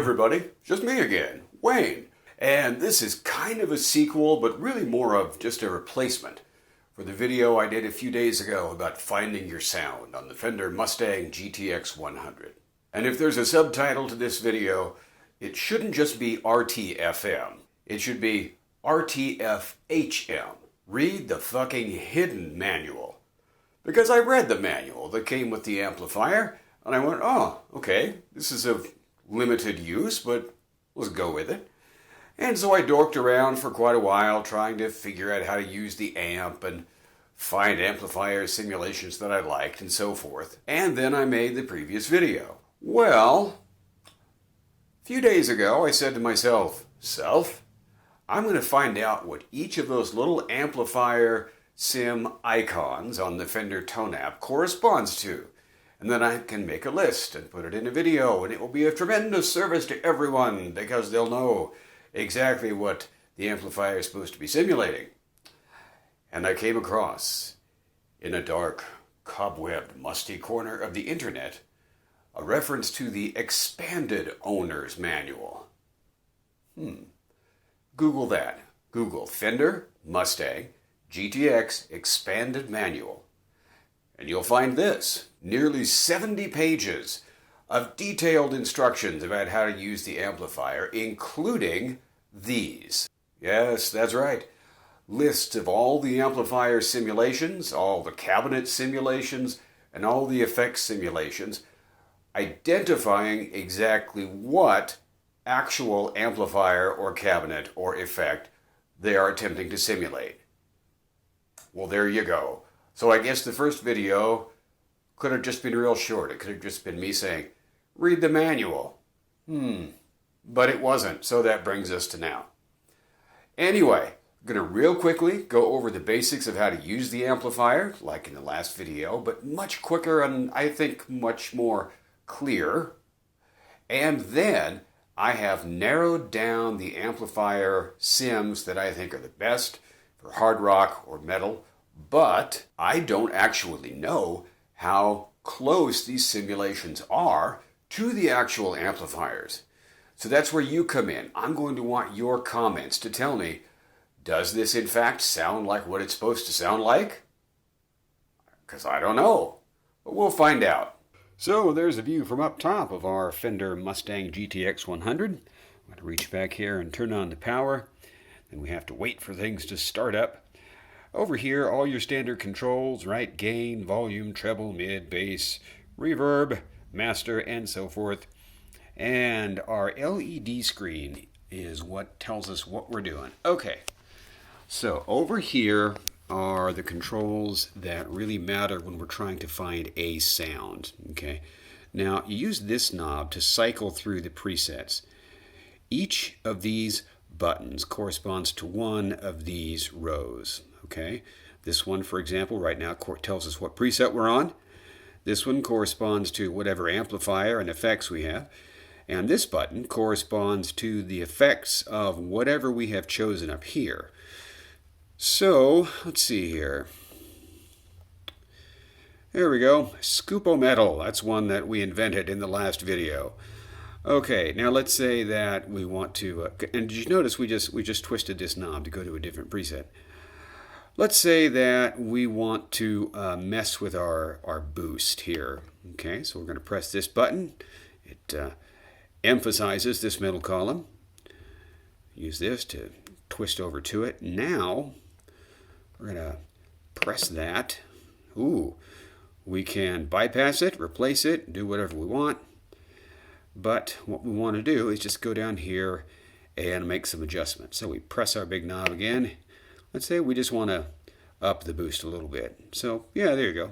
everybody, just me again, Wayne. And this is kind of a sequel, but really more of just a replacement for the video I did a few days ago about finding your sound on the Fender Mustang GTX 100. And if there's a subtitle to this video, it shouldn't just be RTFM. It should be RTFHM. Read the fucking hidden manual. Because I read the manual that came with the amplifier, and I went, oh, okay, this is of limited use, but let's go with it. And so I dorked around for quite a while trying to figure out how to use the amp and find amplifier simulations that I liked and so forth. And then I made the previous video. Well, a few days ago I said to myself, I'm going to find out what each of those little amplifier sim icons on the Fender Tone app corresponds to. And then I can make a list and put it in a video, and it will be a tremendous service to everyone because they'll know exactly what the amplifier is supposed to be simulating. And I came across, in a dark, cobwebbed, musty corner of the internet, a reference to the Expanded Owner's Manual. Google that. Google Fender Mustang GTX Expanded Manual. And you'll find this, nearly 70 pages of detailed instructions about how to use the amplifier, including these. Yes, that's right. Lists of all the amplifier simulations, all the cabinet simulations, and all the effects simulations, identifying exactly what actual amplifier or cabinet or effect they are attempting to simulate. Well, there you go. So I guess the first video could have just been real short. It could have just been me saying, read the manual. But it wasn't, so that brings us to now. Anyway, I'm going to real quickly go over the basics of how to use the amplifier, like in the last video, but much quicker and I think much more clear. And then I have narrowed down the amplifier sims that I think are the best for hard rock or metal, but I don't actually know how close these simulations are to the actual amplifiers. So that's where you come in. I'm going to want your comments to tell me, does this in fact sound like what it's supposed to sound like? Because I don't know, but we'll find out. So there's a view from up top of our Fender Mustang GTX 100. I'm going to reach back here and turn on the power. Then we have to wait for things to start up. Over here, all your standard controls, right? Gain, volume, treble, mid, bass, reverb, master, and so forth. And our LED screen is what tells us what we're doing. Okay, so over here are the controls that really matter when we're trying to find a sound. Okay, now you use this knob to cycle through the presets. Each of these buttons corresponds to one of these rows. Okay, this one, for example, right now tells us what preset we're on. This one corresponds to whatever amplifier and effects we have. And this button corresponds to the effects of whatever we have chosen up here. So, let's see here. There we go. Scupo Metal. That's one that we invented in the last video. Okay, now let's say that we want to, and did you notice we just twisted this knob to go to a different preset? Let's say that we want to mess with our boost here. Okay, so we're going to press this button. It emphasizes this middle column. Use this to twist over to it. Now, we're going to press that. Ooh, we can bypass it, replace it, do whatever we want. But what we want to do is just go down here and make some adjustments. So we press our big knob again. Let's say we just want to up the boost a little bit. So yeah, there you go.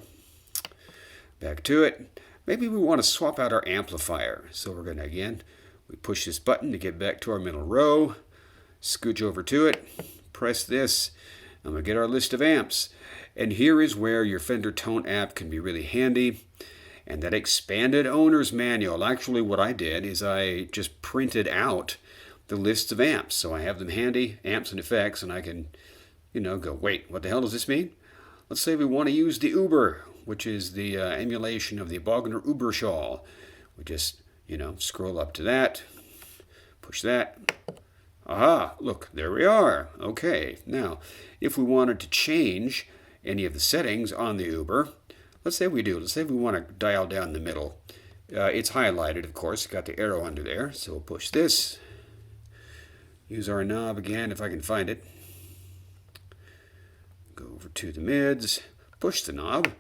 Back to it. Maybe we want to swap out our amplifier. So we're going to, again, we push this button to get back to our middle row. Scooch over to it. Press this. I'm going to get our list of amps. And here is where your Fender Tone app can be really handy. And that Expanded Owner's Manual, actually what I did is I just printed out the lists of amps. So I have them handy, amps and effects, and I can, go, wait, what the hell does this mean? Let's say we want to use the Uber, which is the emulation of the Bogner Ubershaw. We just, scroll up to that, Push that. Aha, look, there we are. Okay, now, if we wanted to change any of the settings on the Uber, let's say we do. Let's say we want to dial down the middle. It's highlighted, of course. Got the arrow under there. So we'll push this. Use our knob again if I can find it. Go over to the mids. Push the knob.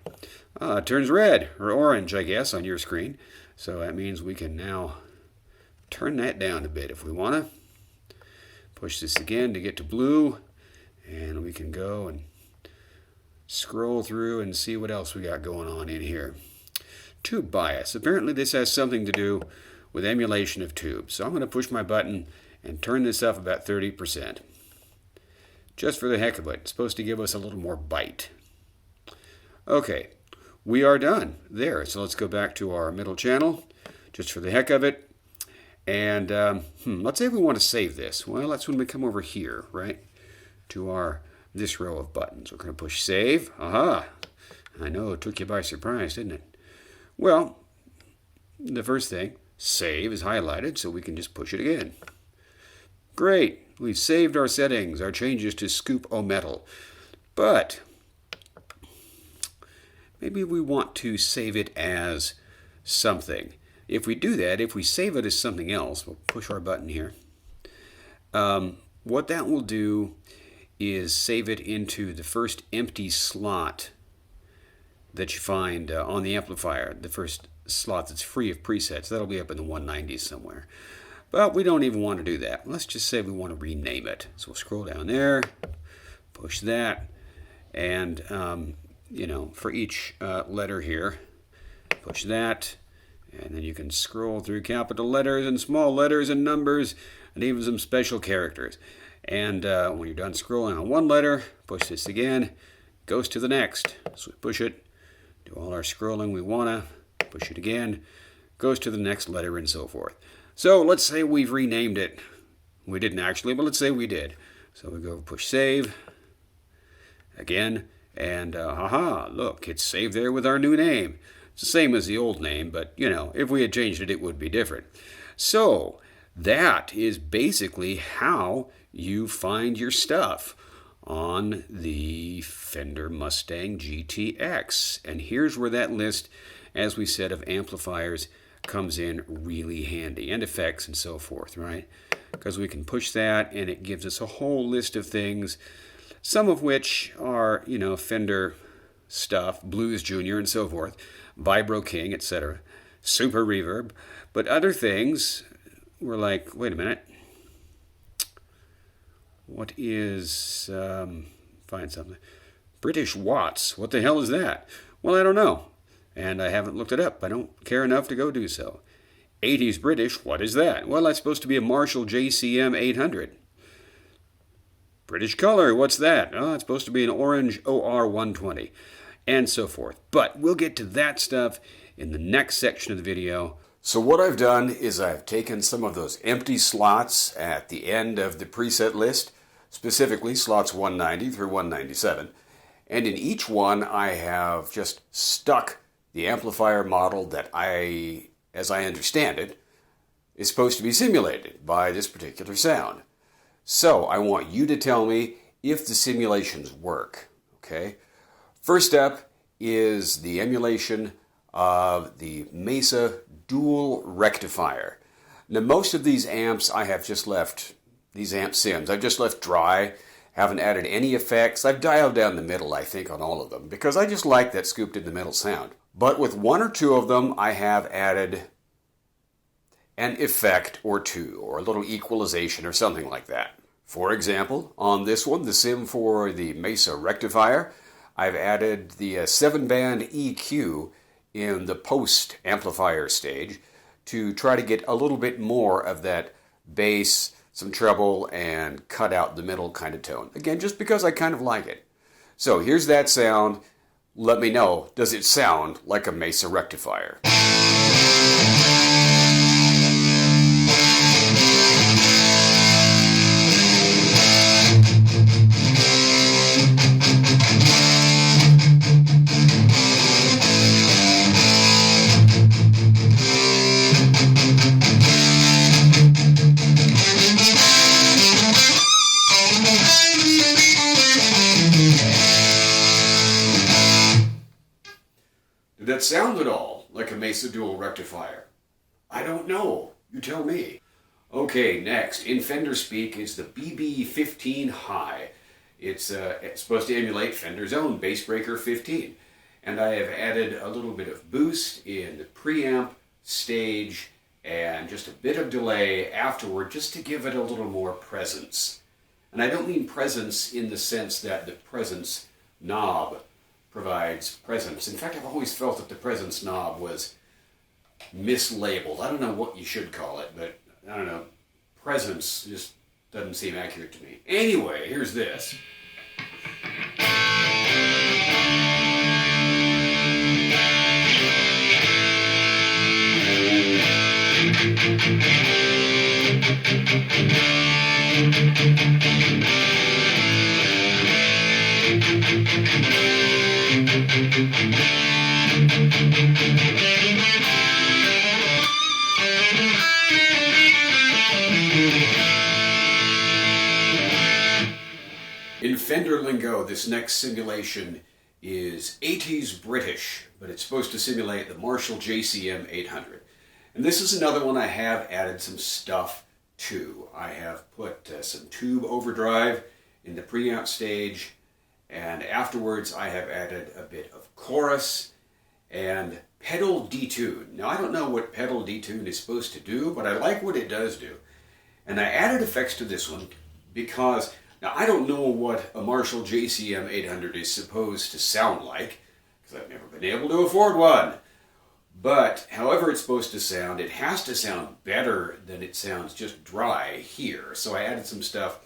It turns red, or orange, I guess, on your screen. So that means we can now turn that down a bit if we want to. Push this again to get to blue. And we can go and scroll through and see what else we got going on in here. Tube bias. Apparently this has something to do with emulation of tubes. So I'm going to push my button and turn this up about 30%. Just for the heck of it. It's supposed to give us a little more bite. Okay, we are done there. So let's go back to our middle channel, just for the heck of it. And let's say we want to save this. Well, that's when we come over here, right, to this row of buttons. We're going to push save. Aha! I know, it took you by surprise, didn't it? Well, the first thing, save, is highlighted, so we can just push it again. Great! We've saved our settings, our changes to Scoop-O-Metal. But maybe we want to save it as something. If we do that, if we save it as something else, we'll push our button here. What that will do is save it into the first empty slot that you find on the amplifier, the first slot that's free of presets. That'll be up in the 190s somewhere. But we don't even want to do that. Let's just say we want to rename it. So we'll scroll down there, push that, and for each letter here, push that, and then you can scroll through capital letters and small letters and numbers and even some special characters. And when you're done scrolling on one letter, push this again, goes to the next. So we push it, do all our scrolling we want to, push it again, goes to the next letter, and so forth. So let's say we've renamed it. We didn't actually, but let's say we did. So we go push save again, and haha, look, it's saved there with our new name. It's the same as the old name, but if we had changed it, it would be different. So that is basically how you find your stuff on the Fender Mustang GTX. And here's where that list, as we said, of amplifiers comes in really handy, and effects and so forth, right? Because we can push that and it gives us a whole list of things, some of which are, Fender stuff, Blues Junior and so forth, Vibro King, etc., Super Reverb. But other things were like, wait a minute, what is, find something, British Watts, what the hell is that? Well, I don't know, and I haven't looked it up. I don't care enough to go do so. 80s British, what is that? Well, that's supposed to be a Marshall JCM 800. British color, what's that? Oh, it's supposed to be an orange OR 120, and so forth. But we'll get to that stuff in the next section of the video. So what I've done is I've taken some of those empty slots at the end of the preset list, specifically slots 190 through 197, and in each one I have just stuck the amplifier model that as I understand it, is supposed to be simulated by this particular sound. So I want you to tell me if the simulations work, okay? First up is the emulation of the Mesa dual rectifier. Now most of these amps I have just left, these amp sims, I've just left dry, haven't added any effects. I've dialed down the middle, I think, on all of them, because I just like that scooped in the middle sound. But with one or two of them, I have added an effect or two, or a little equalization or something like that. For example, on this one, the sim for the Mesa rectifier, I've added the 7-band EQ in the post amplifier stage to try to get a little bit more of that bass, some treble, and cut out the middle kind of tone. Again, just because I kind of like it. So here's that sound. Let me know, does it sound like a Mesa rectifier? Did that sound at all like a Mesa Dual rectifier? I don't know. You tell me. Okay, next, in Fender speak, is the BB15 High. It's supposed to emulate Fender's own Bassbreaker 15. And I have added a little bit of boost in the preamp, stage, and just a bit of delay afterward just to give it a little more presence. And I don't mean presence in the sense that the presence knob provides presence. In fact, I've always felt that the presence knob was mislabeled. I don't know what you should call it, but I don't know. Presence just doesn't seem accurate to me. Anyway, here's this. In Fender lingo, this next simulation is 80s British, but it's supposed to simulate the Marshall JCM 800. And this is another one I have added some stuff to. I have put some tube overdrive in the preamp stage, and afterwards I have added a bit of chorus and pedal detune. Now I don't know what pedal detune is supposed to do, but I like what it does do. And I added effects to this one because now, I don't know what a Marshall JCM 800 is supposed to sound like, because I've never been able to afford one. But however it's supposed to sound, it has to sound better than it sounds just dry here. So I added some stuff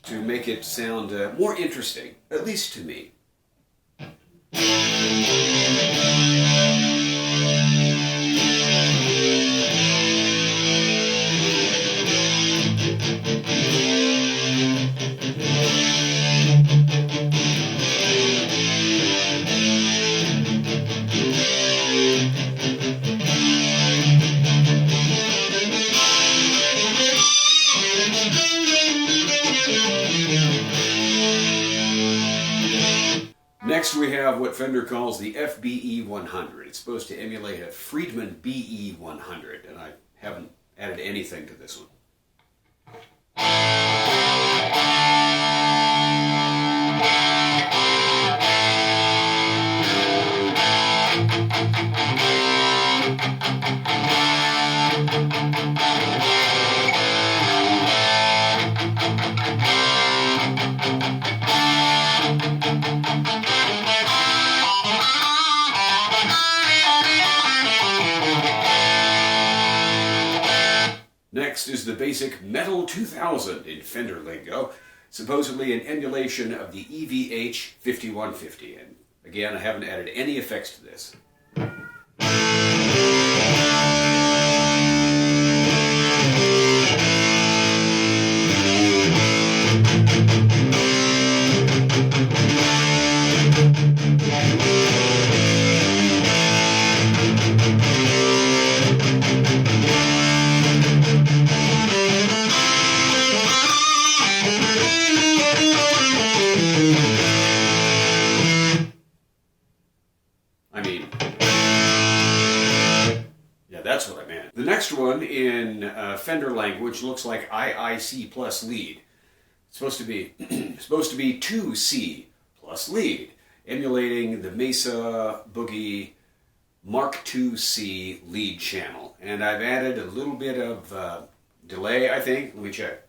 to make it sound more interesting, at least to me. Next we have what Fender calls the FBE 100. It's supposed to emulate a Friedman BE 100, and I haven't added anything to this one. Next is the basic Metal 2000 in Fender lingo, supposedly an emulation of the EVH 5150. And again, I haven't added any effects to this. That's what I meant. The next one in Fender language looks like IIC plus lead. It's supposed to be supposed to be 2C plus lead, emulating the Mesa Boogie Mark IIC lead channel. And I've added a little bit of delay, I think. Let me check.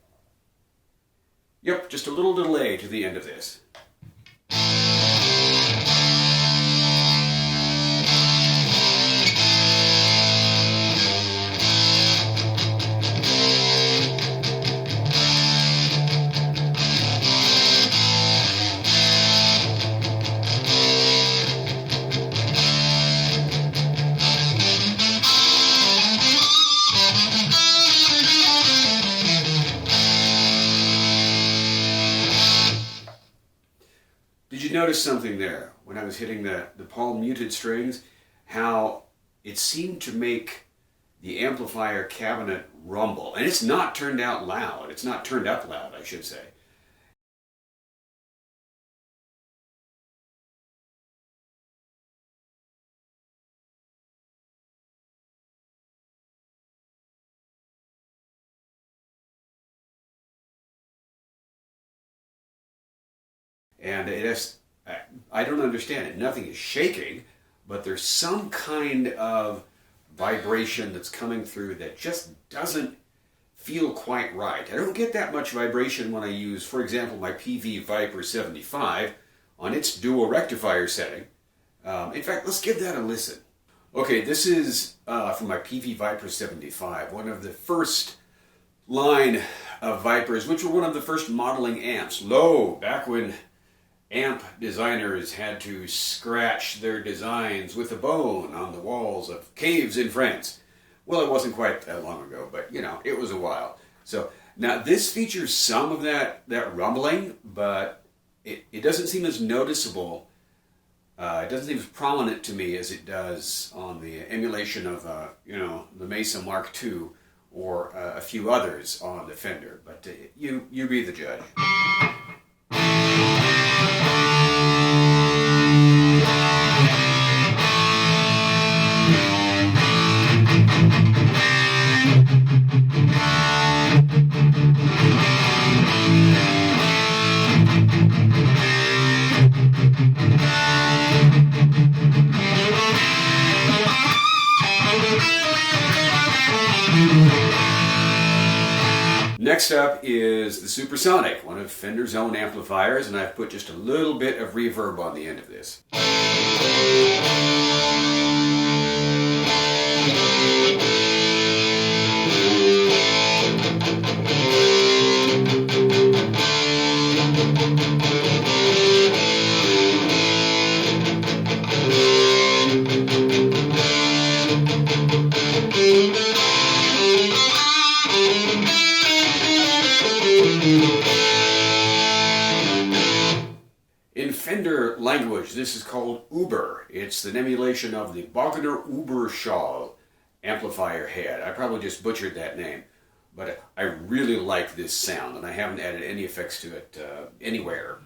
Yep, just a little delay to the end of this. Did you notice something there when I was hitting the palm muted strings? How it seemed to make the amplifier cabinet rumble. And it's not turned out loud. It's not turned up loud, I should say. And it has, I don't understand it. Nothing is shaking, but there's some kind of vibration that's coming through that just doesn't feel quite right. I don't get that much vibration when I use, for example, my PV Viper 75 on its dual rectifier setting. In fact, let's give that a listen. Okay, this is from my PV Viper 75, one of the first line of Vipers, which were one of the first modeling amps. Back when amp designers had to scratch their designs with a bone on the walls of caves in France. Well, it wasn't quite that long ago, but you know, it was a while. So now this features some of that rumbling, but it doesn't seem as noticeable. It doesn't seem as prominent to me as it does on the emulation of, the Mesa Mark II or a few others on the Fender. But you be the judge. Next up is the Supersonic, one of Fender's own amplifiers, and I've put just a little bit of reverb on the end of this. In Fender language, this is called Uber. It's an emulation of the Wagner Uberschall amplifier head. I probably just butchered that name, but I really like this sound, and I haven't added any effects to it anywhere.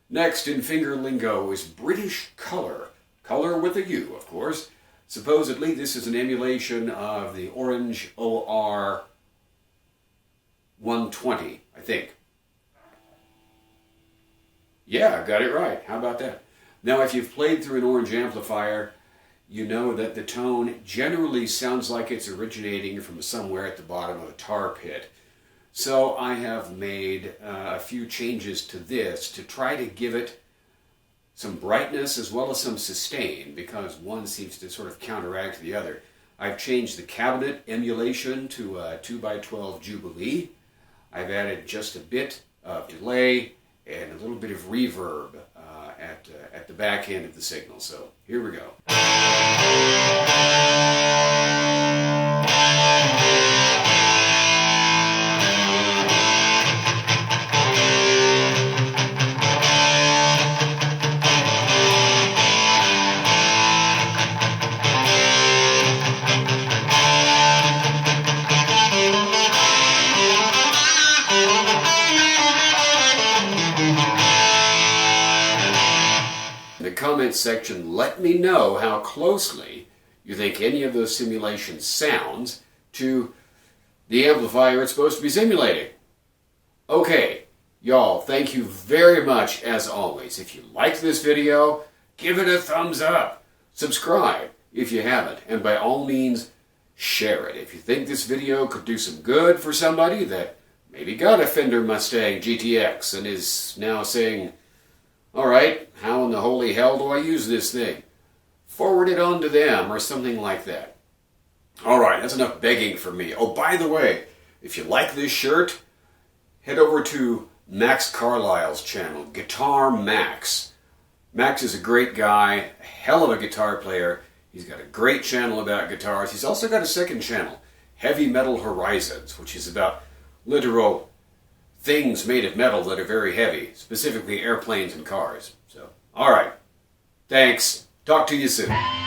Next in finger lingo is British Color. Color with a U, of course. Supposedly this is an emulation of the Orange OR 120, I think. Yeah, I got it right. How about that? Now, if you've played through an Orange amplifier, you know that the tone generally sounds like it's originating from somewhere at the bottom of a tar pit. So I have made a few changes to this to try to give it some brightness as well as some sustain, because one seems to sort of counteract the other. I've changed the cabinet emulation to a 2x12 Jubilee. I've added just a bit of delay and a little bit of reverb at the back end of the signal. So here we go. Comment section, let me know how closely you think any of those simulations sounds to the amplifier it's supposed to be simulating. Okay, y'all, thank you very much as always. If you liked this video, give it a thumbs up. Subscribe if you haven't, and by all means, share it. If you think this video could do some good for somebody that maybe got a Fender Mustang GTX and is now saying, all right, how in the holy hell do I use this thing? Forward it on to them or something like that. All right, that's enough begging for me. Oh, by the way, if you like this shirt, head over to Max Carlisle's channel, Guitar Max. Max is a great guy, a hell of a guitar player. He's got a great channel about guitars. He's also got a second channel, Heavy Metal Horizons, which is about literal things made of metal that are very heavy, specifically airplanes and cars. So, all right. Thanks. Talk to you soon.